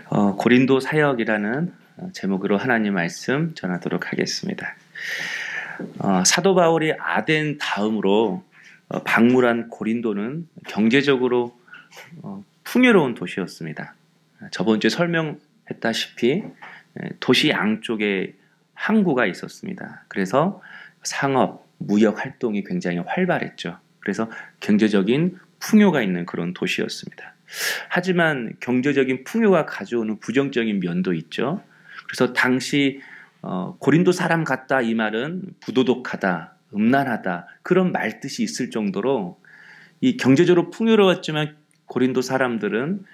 고린도 사역이라는 제목으로 하나님 말씀 전하도록 하겠습니다. 사도 바울이 아덴 다음으로 방문한 고린도는 경제적으로 풍요로운 도시였습니다. 저번 주에 설명했다시피 도시 양쪽에 항구가 있었습니다. 그래서 상업, 무역 활동이 굉장히 활발했죠. 그래서 경제적인 풍요가 있는 그런 도시였습니다. 하지만 경제적인 풍요가 가져오는 부정적인 면도 있죠. 그래서 당시 고린도 사람 같다 이 말은 부도덕하다, 음란하다 그런 말뜻이 있을 정도로 이 경제적으로 풍요로웠지만 고린도 사람들은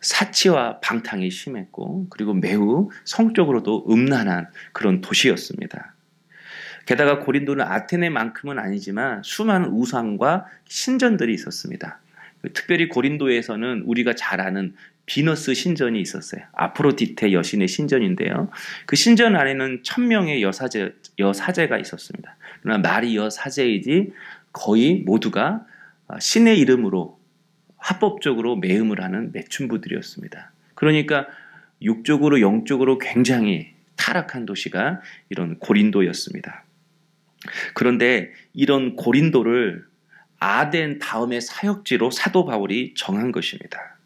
사치와 방탕이 심했고 그리고 매우 성적으로도 음란한 그런 도시였습니다. 게다가 고린도는 아테네만큼은 아니지만 수많은 우상과 신전들이 있었습니다. 특별히 고린도에서는 우리가 잘 아는 비너스 신전이 있었어요. 아프로디테 여신의 신전인데요. 그 신전 안에는 1000명의 여사제가 있었습니다. 그러나 말이 여사제이지 거의 모두가 신의 이름으로 합법적으로 매음을 하는 매춘부들이었습니다. 그러니까 육적으로 영적으로 굉장히 타락한 도시가 이런 고린도였습니다. 그런데 이런 고린도를 아덴 다음의 사역지로 사도 바울이 정한 것입니다.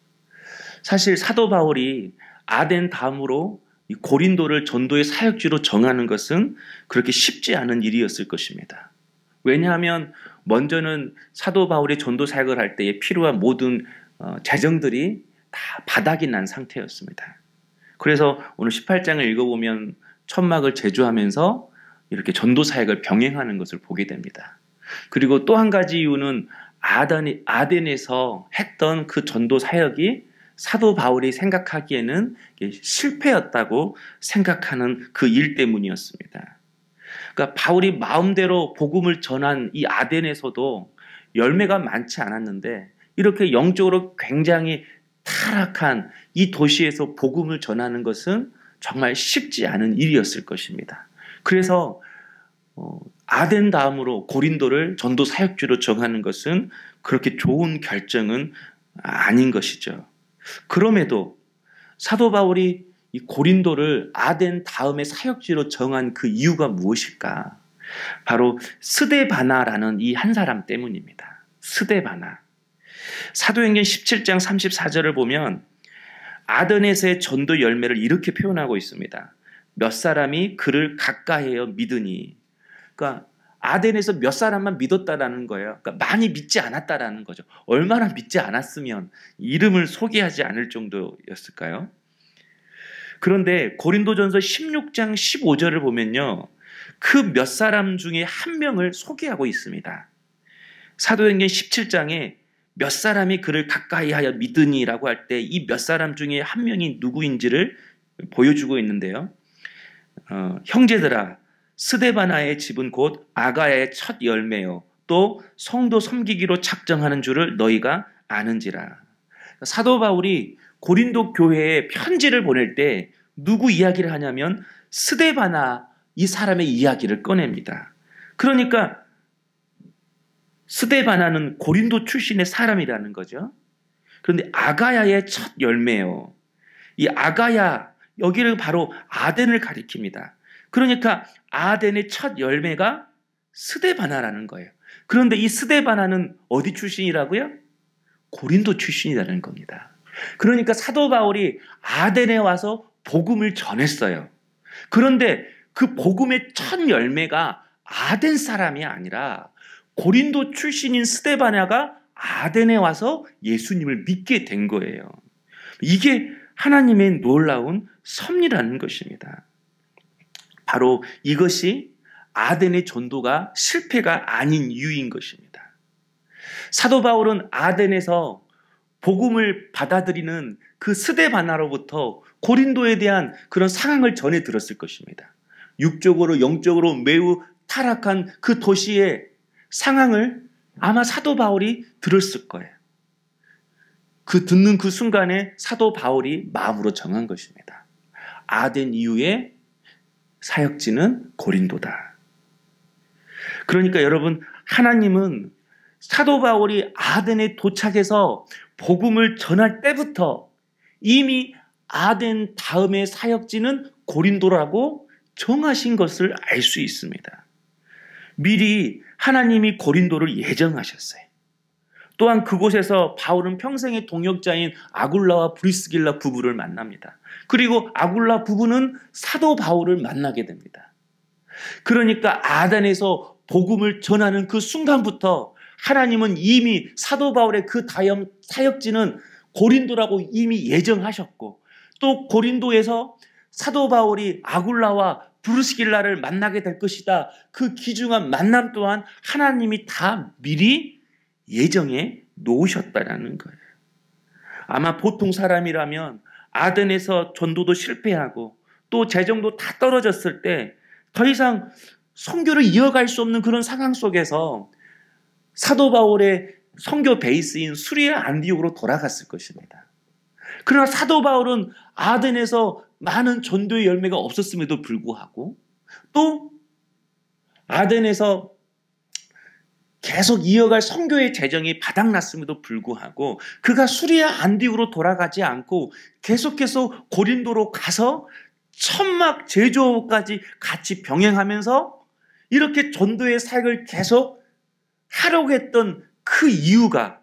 사실 사도 바울이 아덴 다음으로 이 고린도를 전도의 사역지로 정하는 것은 그렇게 쉽지 않은 일이었을 것입니다. 왜냐하면 먼저는 사도 바울이 전도 사역을 할 때에 필요한 모든 재정들이 다 바닥이 난 상태였습니다. 그래서 오늘 18장을 읽어보면 천막을 제조하면서 이렇게 전도 사역을 병행하는 것을 보게 됩니다. 그리고 또 한 가지 이유는 아덴에서 했던 그 전도 사역이 사도 바울이 생각하기에는 실패였다고 생각하는 그 일 때문이었습니다. 그러니까 바울이 마음대로 복음을 전한 이 아덴에서도 열매가 많지 않았는데 이렇게 영적으로 굉장히 타락한 이 도시에서 복음을 전하는 것은 정말 쉽지 않은 일이었을 것입니다. 그래서 아덴 다음으로 고린도를 전도 사역지로 정하는 것은 그렇게 좋은 결정은 아닌 것이죠. 그럼에도 사도 바울이 이 고린도를 아덴 다음에 사역지로 정한 그 이유가 무엇일까? 바로 스데바나라는 이 한 사람 때문입니다. 스데바나. 사도행전 17장 34절을 보면 아덴에서의 전도 열매를 이렇게 표현하고 있습니다. 몇 사람이 그를 가까이하여 믿으니. 그러니까 아덴에서 몇 사람만 믿었다라는 거예요. 그러니까 많이 믿지 않았다라는 거죠. 얼마나 믿지 않았으면 이름을 소개하지 않을 정도였을까요? 그런데 고린도전서 16장 15절을 보면요. 그 몇 사람 중에 한 명을 소개하고 있습니다. 사도행전 17장에 몇 사람이 그를 가까이하여 믿으니라고 할 때 이 몇 사람 중에 한 명이 누구인지를 보여주고 있는데요. 형제들아 스데바나의 집은 곧 아가야의 첫 열매요 또 성도 섬기기로 작정하는 줄을 너희가 아는지라. 사도 바울이 고린도 교회에 편지를 보낼 때 누구 이야기를 하냐면 스데바나 이 사람의 이야기를 꺼냅니다. 그러니까 스데바나는 고린도 출신의 사람이라는 거죠. 그런데 아가야의 첫 열매요. 이 아가야 여기를 바로 아덴을 가리킵니다. 그러니까 아덴의 첫 열매가 스데바나라는 거예요. 그런데 이 스데바나는 어디 출신이라고요? 고린도 출신이라는 겁니다. 그러니까 사도 바울이 아덴에 와서 복음을 전했어요. 그런데 그 복음의 첫 열매가 아덴 사람이 아니라 고린도 출신인 스데바나가 아덴에 와서 예수님을 믿게 된 거예요. 이게 하나님의 놀라운 섭리라는 것입니다. 바로 이것이 아덴의 전도가 실패가 아닌 이유인 것입니다. 사도 바울은 아덴에서 복음을 받아들이는 그 스데바나로부터 고린도에 대한 그런 상황을 전해 들었을 것입니다. 육적으로 영적으로 매우 타락한 그 도시의 상황을 아마 사도 바울이 들었을 거예요. 그 듣는 그 순간에 사도 바울이 마음으로 정한 것입니다. 아덴 이후에 사역지는 고린도다. 그러니까 여러분, 하나님은 사도 바울이 아덴에 도착해서 복음을 전할 때부터 이미 아덴 다음의 사역지는 고린도라고 정하신 것을 알 수 있습니다. 미리 하나님이 고린도를 예정하셨어요. 또한 그곳에서 바울은 평생의 동역자인 아굴라와 브리스길라 부부를 만납니다. 그리고 아굴라 부부는 사도 바울을 만나게 됩니다. 그러니까 아덴에서 복음을 전하는 그 순간부터 하나님은 이미 사도 바울의 그 다음 사역지는 고린도라고 이미 예정하셨고, 또 고린도에서 사도 바울이 아굴라와 브리스길라를 만나게 될 것이다. 그 귀중한 만남 또한 하나님이 다 미리 예정해 놓으셨다라는 거예요. 아마 보통 사람이라면 아덴에서 전도도 실패하고 또 재정도 다 떨어졌을 때 더 이상 선교를 이어갈 수 없는 그런 상황 속에서 사도 바울의 선교 베이스인 수리아 안디옥으로 돌아갔을 것입니다. 그러나 사도 바울은 아덴에서 많은 전도의 열매가 없었음에도 불구하고 또 아덴에서 계속 이어갈 선교의 재정이 바닥났음에도 불구하고 그가 수리아 안디옥으로 돌아가지 않고 계속해서 고린도로 가서 천막 제조까지 같이 병행하면서 이렇게 전도의 사역을 계속 하려고 했던 그 이유가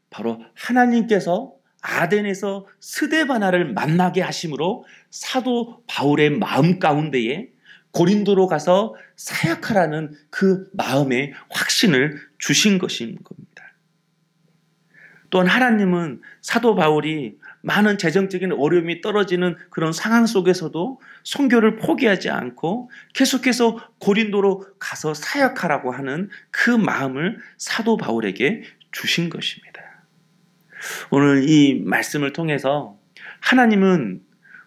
바로 하나님께서 아덴에서 스데바나를 만나게 하심으로 사도 바울의 마음 가운데에 고린도로 가서 사역하라는 그 마음의 확신을 주신 것인 겁니다. 또한 하나님은 사도 바울이 많은 재정적인 어려움이 떨어지는 그런 상황 속에서도 선교를 포기하지 않고 계속해서 고린도로 가서 사역하라고 하는 그 마음을 사도 바울에게 주신 것입니다. 오늘 이 말씀을 통해서 하나님은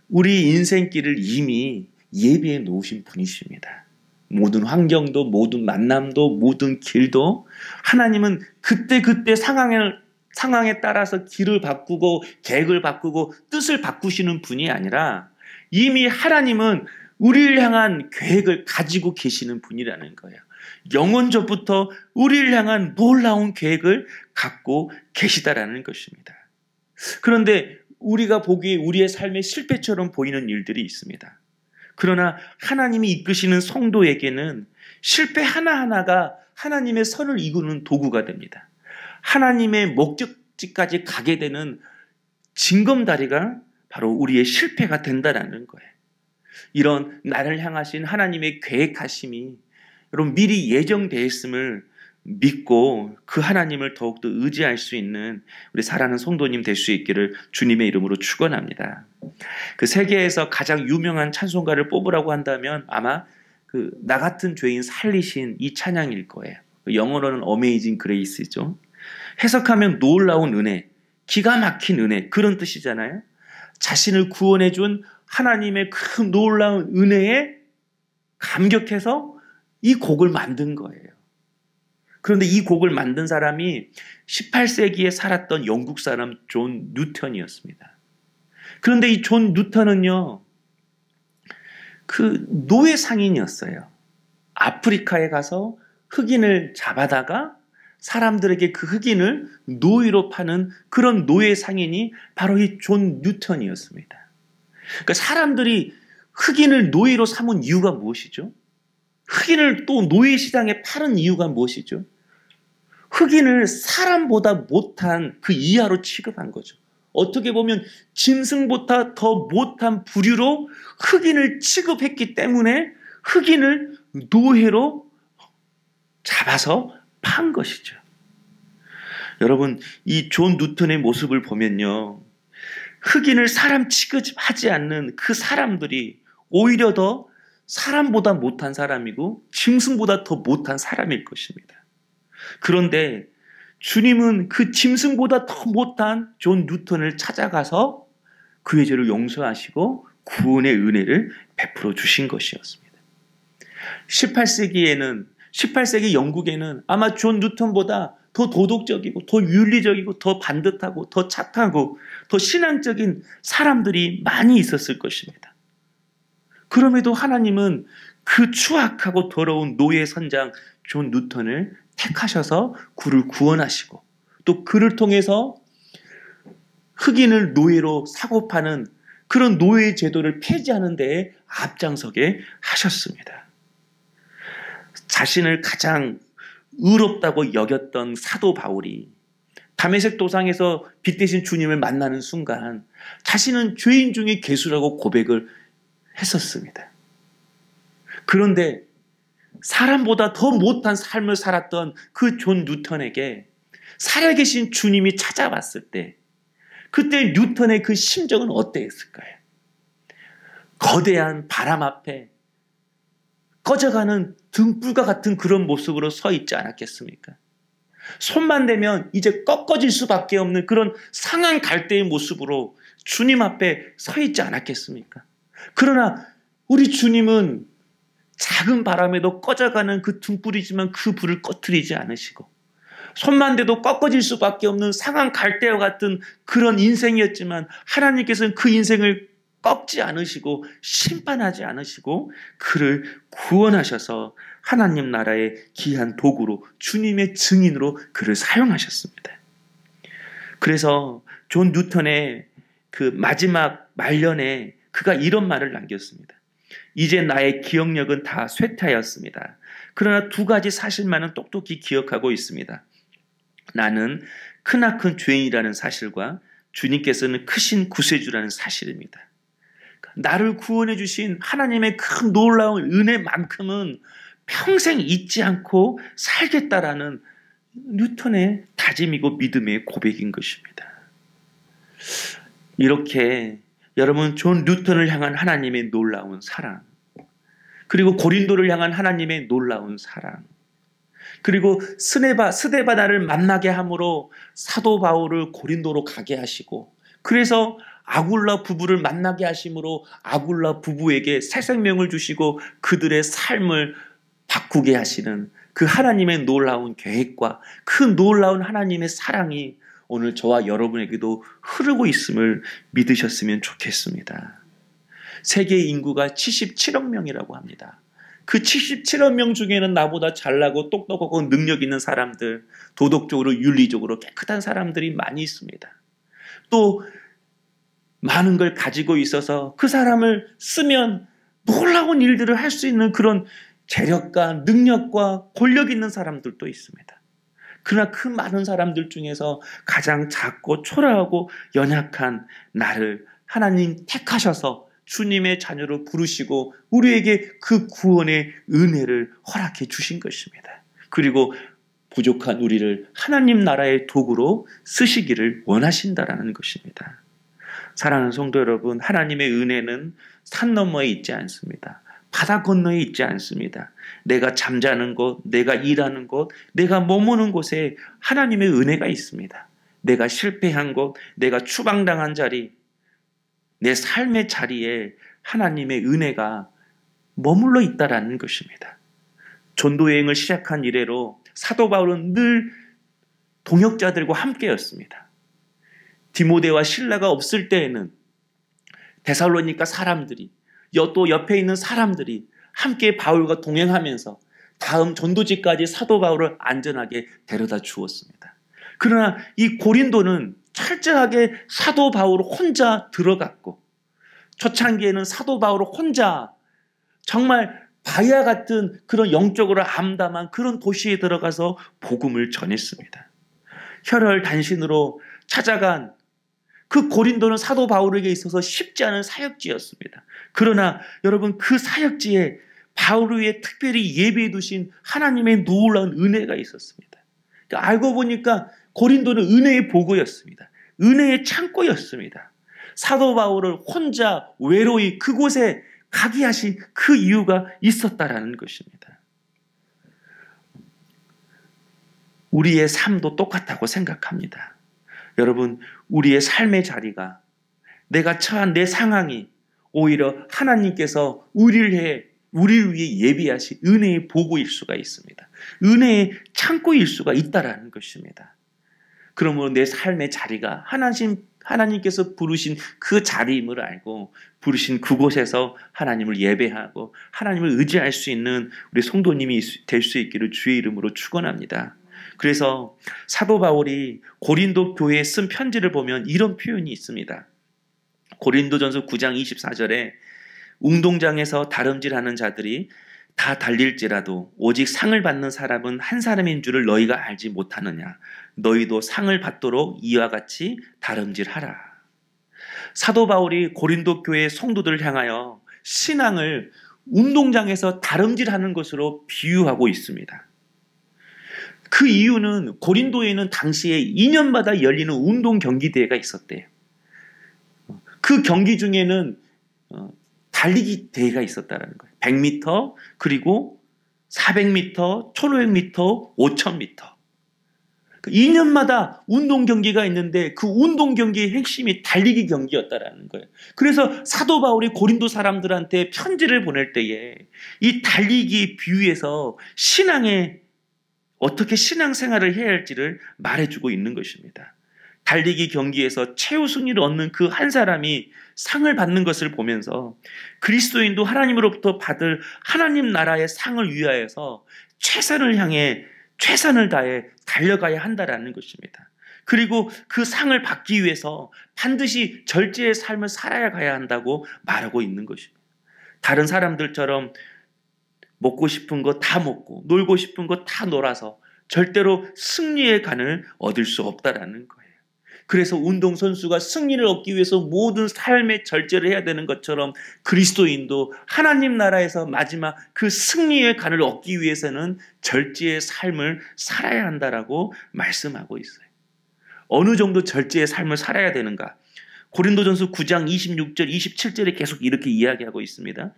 우리 인생길을 이미 예비해 놓으신 분이십니다. 모든 환경도, 모든 만남도, 모든 길도 하나님은 그때그때 상황에 따라서 길을 바꾸고 계획을 바꾸고 뜻을 바꾸시는 분이 아니라 이미 하나님은 우리를 향한 계획을 가지고 계시는 분이라는 거예요. 영원전부터 우리를 향한 놀라운 계획을 갖고 계시다라는 것입니다. 그런데 우리가 보기에 우리의 삶의 실패처럼 보이는 일들이 있습니다. 그러나 하나님이 이끄시는 성도에게는 실패 하나하나가 하나님의 선을 이루는 도구가 됩니다. 하나님의 목적지까지 가게 되는 징검다리가 바로 우리의 실패가 된다는 거예요. 이런 나를 향하신 하나님의 계획하심이 여러분 미리 예정되어 있음을 믿고 그 하나님을 더욱더 의지할 수 있는 우리 사랑하는 성도님 될 수 있기를 주님의 이름으로 축원합니다. 그 세계에서 가장 유명한 찬송가를 뽑으라고 한다면 아마 나 같은 죄인 살리신 이 찬양일 거예요. 영어로는 Amazing Grace죠. 해석하면 놀라운 은혜, 기가 막힌 은혜 그런 뜻이잖아요. 자신을 구원해 준 하나님의 그 놀라운 은혜에 감격해서 이 곡을 만든 거예요. 그런데 이 곡을 만든 사람이 18세기에 살았던 영국 사람 존 뉴턴이었습니다. 그런데 이 존 뉴턴은요, 그 노예 상인이었어요. 아프리카에 가서 흑인을 잡아다가 사람들에게 그 흑인을 노예로 파는 그런 노예 상인이 바로 이 존 뉴턴이었습니다. 그러니까 사람들이 흑인을 노예로 삼은 이유가 무엇이죠? 흑인을 또 노예 시장에 파는 이유가 무엇이죠? 흑인을 사람보다 못한 그 이하로 취급한 거죠. 어떻게 보면 짐승보다 더 못한 부류로 흑인을 취급했기 때문에 흑인을 노예로 잡아서 판 것이죠. 여러분, 이 존 뉴턴의 모습을 보면요, 흑인을 사람 취급하지 않는 그 사람들이 오히려 더 사람보다 못한 사람이고 짐승보다 더 못한 사람일 것입니다. 그런데 주님은 그 짐승보다 더 못한 존 뉴턴을 찾아가서 그의 죄를 용서하시고 구원의 은혜를 베풀어 주신 것이었습니다. 18세기 영국에는 아마 존 뉴턴보다 더 도덕적이고 더 윤리적이고 더 반듯하고 더 착하고 더 신앙적인 사람들이 많이 있었을 것입니다. 그럼에도 하나님은 그 추악하고 더러운 노예 선장 존 뉴턴을 택하셔서 그를 구원하시고 또 그를 통해서 흑인을 노예로 사고 파는 그런 노예 제도를 폐지하는 데에 앞장서게 하셨습니다. 자신을 가장 의롭다고 여겼던 사도 바울이 다메섹 도상에서 빛 대신 주님을 만나는 순간 자신은 죄인 중에 괴수라고 고백을 했었습니다. 그런데 사람보다 더 못한 삶을 살았던 그 존 뉴턴에게 살아계신 주님이 찾아왔을 때 그때 뉴턴의 그 심정은 어땠을까요? 거대한 바람 앞에 꺼져가는 등불과 같은 그런 모습으로 서 있지 않았겠습니까? 손만 대면 이제 꺾어질 수밖에 없는 그런 상한 갈대의 모습으로 주님 앞에 서 있지 않았겠습니까? 그러나 우리 주님은 작은 바람에도 꺼져가는 그 등불이지만 그 불을 꺼트리지 않으시고 손만 대도 꺾어질 수밖에 없는 상한 갈대와 같은 그런 인생이었지만 하나님께서는 그 인생을 꺾지 않으시고 심판하지 않으시고 그를 구원하셔서 하나님 나라의 귀한 도구로 주님의 증인으로 그를 사용하셨습니다. 그래서 존 뉴턴의 그 마지막 말년에 그가 이런 말을 남겼습니다. 이제 나의 기억력은 다 쇠퇴하였습니다. 그러나 두 가지 사실만은 똑똑히 기억하고 있습니다. 나는 크나큰 죄인이라는 사실과 주님께서는 크신 구세주라는 사실입니다. 나를 구원해 주신 하나님의 큰 놀라운 은혜만큼은 평생 잊지 않고 살겠다라는 뉴턴의 다짐이고 믿음의 고백인 것입니다. 이렇게 여러분 존 뉴턴을 향한 하나님의 놀라운 사랑, 그리고 고린도를 향한 하나님의 놀라운 사랑, 그리고 스데바나를 만나게 함으로 사도 바울을 고린도로 가게 하시고 그래서 아굴라 부부를 만나게 하심으로 아굴라 부부에게 새 생명을 주시고 그들의 삶을 바꾸게 하시는 그 하나님의 놀라운 계획과 그 놀라운 하나님의 사랑이 오늘 저와 여러분에게도 흐르고 있음을 믿으셨으면 좋겠습니다. 세계 인구가 77억 명이라고 합니다. 그 77억 명 중에는 나보다 잘나고 똑똑하고 능력 있는 사람들, 도덕적으로 윤리적으로 깨끗한 사람들이 많이 있습니다. 또 많은 걸 가지고 있어서 그 사람을 쓰면 놀라운 일들을 할 수 있는 그런 재력과 능력과 권력 있는 사람들도 있습니다. 그러나 그 많은 사람들 중에서 가장 작고 초라하고 연약한 나를 하나님 택하셔서 주님의 자녀로 부르시고 우리에게 그 구원의 은혜를 허락해 주신 것입니다. 그리고 부족한 우리를 하나님 나라의 도구로 쓰시기를 원하신다라는 것입니다. 사랑하는 성도 여러분, 하나님의 은혜는 산 너머에 있지 않습니다. 바다 건너에 있지 않습니다. 내가 잠자는 곳, 내가 일하는 곳, 내가 머무는 곳에 하나님의 은혜가 있습니다. 내가 실패한 곳, 내가 추방당한 자리, 내 삶의 자리에 하나님의 은혜가 머물러 있다라는 것입니다. 전도 여행을 시작한 이래로 사도 바울은 늘 동역자들과 함께였습니다. 디모데와 실라가 없을 때에는 데살로니가 사람들이 또 옆에 있는 사람들이 함께 바울과 동행하면서 다음 전도지까지 사도 바울을 안전하게 데려다 주었습니다. 그러나 이 고린도는 철저하게 사도 바울 혼자 들어갔고 초창기에는 사도 바울 혼자 정말 바야 같은 그런 영적으로 암담한 그런 도시에 들어가서 복음을 전했습니다. 혈혈단신으로 찾아간 그 고린도는 사도 바울에게 있어서 쉽지 않은 사역지였습니다. 그러나 여러분 그 사역지에 바울 위에 특별히 예비해 두신 하나님의 놀라운 은혜가 있었습니다. 그러니까 알고 보니까 고린도는 은혜의 보고였습니다. 은혜의 창고였습니다. 사도 바울을 혼자 외로이 그곳에 가게 하신 그 이유가 있었다라는 것입니다. 우리의 삶도 똑같다고 생각합니다. 여러분, 우리의 삶의 자리가 내가 처한 내 상황이 오히려 하나님께서 우리를 위해 예비하신 은혜의 보고일 수가 있습니다. 은혜의 창고일 수가 있다라는 것입니다. 그러므로 내 삶의 자리가 하나님께서 부르신 그 자리임을 알고 부르신 그곳에서 하나님을 예배하고 하나님을 의지할 수 있는 우리 성도님이 될 수 있기를 주의 이름으로 축원합니다. 그래서 사도 바울이 고린도 교회에 쓴 편지를 보면 이런 표현이 있습니다. 고린도전서 9장 24절에 운동장에서 다름질하는 자들이 다 달릴지라도 오직 상을 받는 사람은 한 사람인 줄을 너희가 알지 못하느냐. 너희도 상을 받도록 이와 같이 다름질하라. 사도 바울이 고린도 교회 성도들을 향하여 신앙을 운동장에서 다름질하는 것으로 비유하고 있습니다. 그 이유는 고린도에는 당시에 2년마다 열리는 운동 경기 대회가 있었대요. 그 경기 중에는 달리기 대회가 있었다는 거예요. 100m, 그리고 400m, 1500m, 5000m. 2년마다 운동 경기가 있는데 그 운동 경기의 핵심이 달리기 경기였다라는 거예요. 그래서 사도 바울이 고린도 사람들한테 편지를 보낼 때에 이 달리기 비유에서 신앙에 어떻게 신앙생활을 해야 할지를 말해주고 있는 것입니다. 달리기 경기에서 최우승을 얻는 그 한 사람이 상을 받는 것을 보면서 그리스도인도 하나님으로부터 받을 하나님 나라의 상을 위하여서 최선을 향해 최선을 다해 달려가야 한다라는 것입니다. 그리고 그 상을 받기 위해서 반드시 절제의 삶을 살아야 가야 한다고 말하고 있는 것입니다. 다른 사람들처럼 먹고 싶은 거 다 먹고 놀고 싶은 거 다 놀아서 절대로 승리의 간을 얻을 수 없다라는 거예요. 그래서 운동선수가 승리를 얻기 위해서 모든 삶의 절제를 해야 되는 것처럼 그리스도인도 하나님 나라에서 마지막 그 승리의 간을 얻기 위해서는 절제의 삶을 살아야 한다라고 말씀하고 있어요. 어느 정도 절제의 삶을 살아야 되는가? 고린도전서 9장 26절, 27절에 계속 이렇게 이야기하고 있습니다.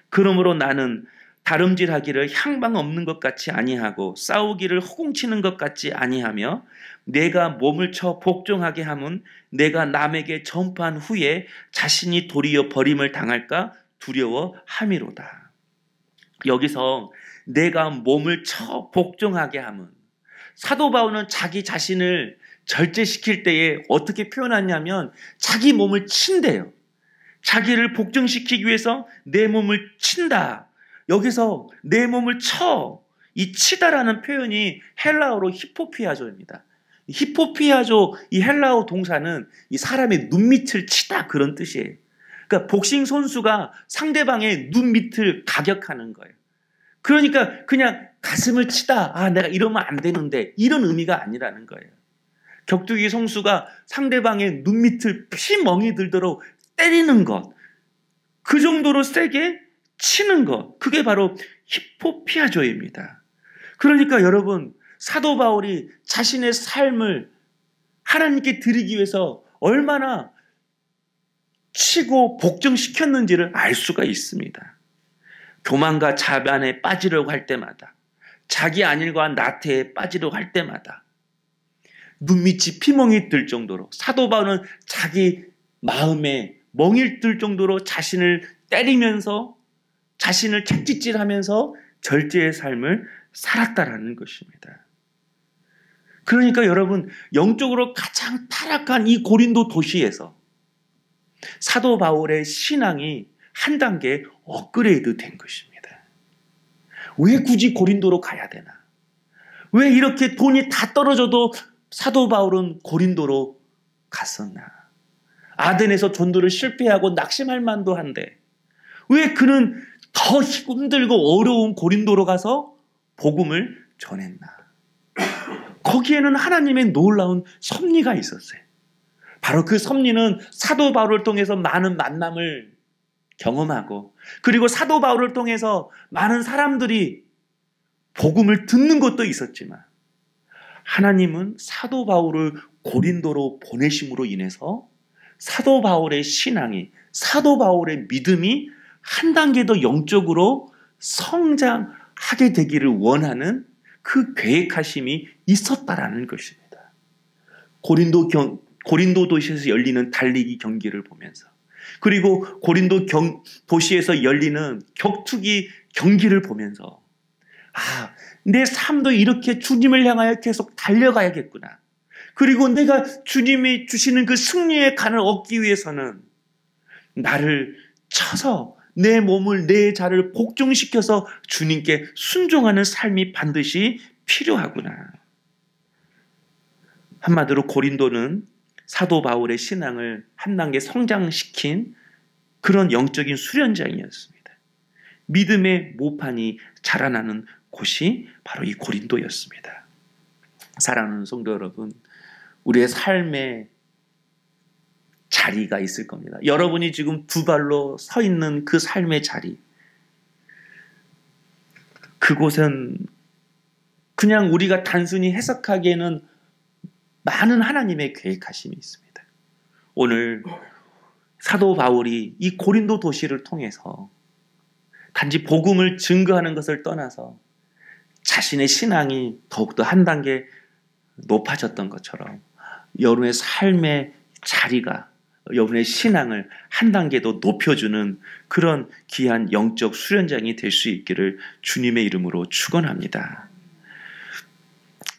그러므로 나는 다름질하기를 향방 없는 것 같이 아니하고 싸우기를 허공치는 것 같이 아니하며 내가 몸을 쳐 복종하게 함은 내가 남에게 전파한 후에 자신이 도리어 버림을 당할까 두려워함이로다. 여기서 내가 몸을 쳐 복종하게 함은 사도 바울은 자기 자신을 절제시킬 때에 어떻게 표현하냐면 자기 몸을 친대요. 자기를 복종시키기 위해서 내 몸을 친다. 여기서 내 몸을 쳐, 이 치다라는 표현이 헬라어로 히포피아조입니다. 히포피아조 이 헬라어 동사는 이 사람의 눈밑을 치다 그런 뜻이에요. 그러니까 복싱 선수가 상대방의 눈밑을 가격하는 거예요. 그러니까 그냥 가슴을 치다, 아 내가 이러면 안 되는데 이런 의미가 아니라는 거예요. 격투기 선수가 상대방의 눈밑을 피멍이 들도록 때리는 것, 그 정도로 세게 치는 것, 그게 바로 히포피아조입니다. 그러니까 여러분, 사도 바울이 자신의 삶을 하나님께 드리기 위해서 얼마나 치고 복종시켰는지를 알 수가 있습니다. 교만과 자만에 빠지려고 할 때마다, 자기 안일과 나태에 빠지려고 할 때마다 눈밑이 피멍이 들 정도로 사도 바울은 자기 마음에 멍이 들 정도로 자신을 때리면서 자신을 채찍질하면서 절제의 삶을 살았다라는 것입니다. 그러니까 여러분, 영적으로 가장 타락한 이 고린도 도시에서 사도 바울의 신앙이 한 단계 업그레이드 된 것입니다. 왜 굳이 고린도로 가야 되나? 왜 이렇게 돈이 다 떨어져도 사도 바울은 고린도로 갔었나? 아덴에서 전도를 실패하고 낙심할 만도 한데 왜 그는 더 힘들고 어려운 고린도로 가서 복음을 전했나? 거기에는 하나님의 놀라운 섭리가 있었어요. 바로 그 섭리는 사도 바울을 통해서 많은 만남을 경험하고 그리고 사도 바울을 통해서 많은 사람들이 복음을 듣는 것도 있었지만 하나님은 사도 바울을 고린도로 보내심으로 인해서 사도 바울의 신앙이, 사도 바울의 믿음이 한 단계 더 영적으로 성장하게 되기를 원하는 그 계획하심이 있었다라는 것입니다. 고린도 도시에서 열리는 달리기 경기를 보면서 그리고 고린도 도시에서 열리는 격투기 경기를 보면서 아, 내 삶도 이렇게 주님을 향하여 계속 달려가야겠구나. 그리고 내가 주님이 주시는 그 승리의 간을 얻기 위해서는 나를 쳐서 내 몸을 내 자를 복종시켜서 주님께 순종하는 삶이 반드시 필요하구나. 한마디로 고린도는 사도 바울의 신앙을 한 단계 성장시킨 그런 영적인 수련장이었습니다. 믿음의 모판이 자라나는 곳이 바로 이 고린도였습니다. 사랑하는 성도 여러분, 우리의 삶의 자리가 있을 겁니다. 여러분이 지금 두 발로 서 있는 그 삶의 자리, 그곳은 그냥 우리가 단순히 해석하기에는 많은 하나님의 계획하심이 있습니다. 오늘 사도 바울이 이 고린도 도시를 통해서 단지 복음을 증거하는 것을 떠나서 자신의 신앙이 더욱더 한 단계 높아졌던 것처럼 여러분의 삶의 자리가 여러분의 신앙을 한 단계 더 높여주는 그런 귀한 영적 수련장이 될 수 있기를 주님의 이름으로 축원합니다.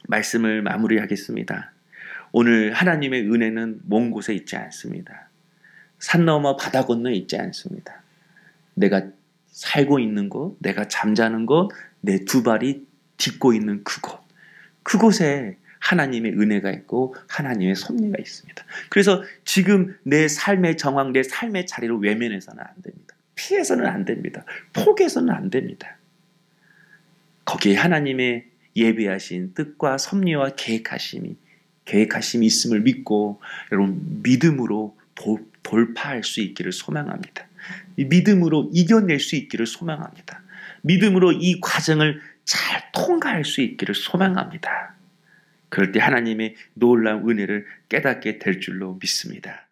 말씀을 마무리하겠습니다. 오늘 하나님의 은혜는 먼 곳에 있지 않습니다. 산 넘어 바다 건너에 있지 않습니다. 내가 살고 있는 곳, 내가 잠자는 곳, 내 두 발이 딛고 있는 그곳, 그곳에 하나님의 은혜가 있고 하나님의 섭리가 있습니다. 그래서 지금 내 삶의 정황, 내 삶의 자리를 외면해서는 안 됩니다. 피해서는 안 됩니다. 포기해서는 안 됩니다. 거기에 하나님의 예비하신 뜻과 섭리와 계획하심이 있음을 믿고 여러분 믿음으로 돌파할 수 있기를 소망합니다. 믿음으로 이겨낼 수 있기를 소망합니다. 믿음으로 이 과정을 잘 통과할 수 있기를 소망합니다. 그럴 때 하나님의 놀라운 은혜를 깨닫게 될 줄로 믿습니다.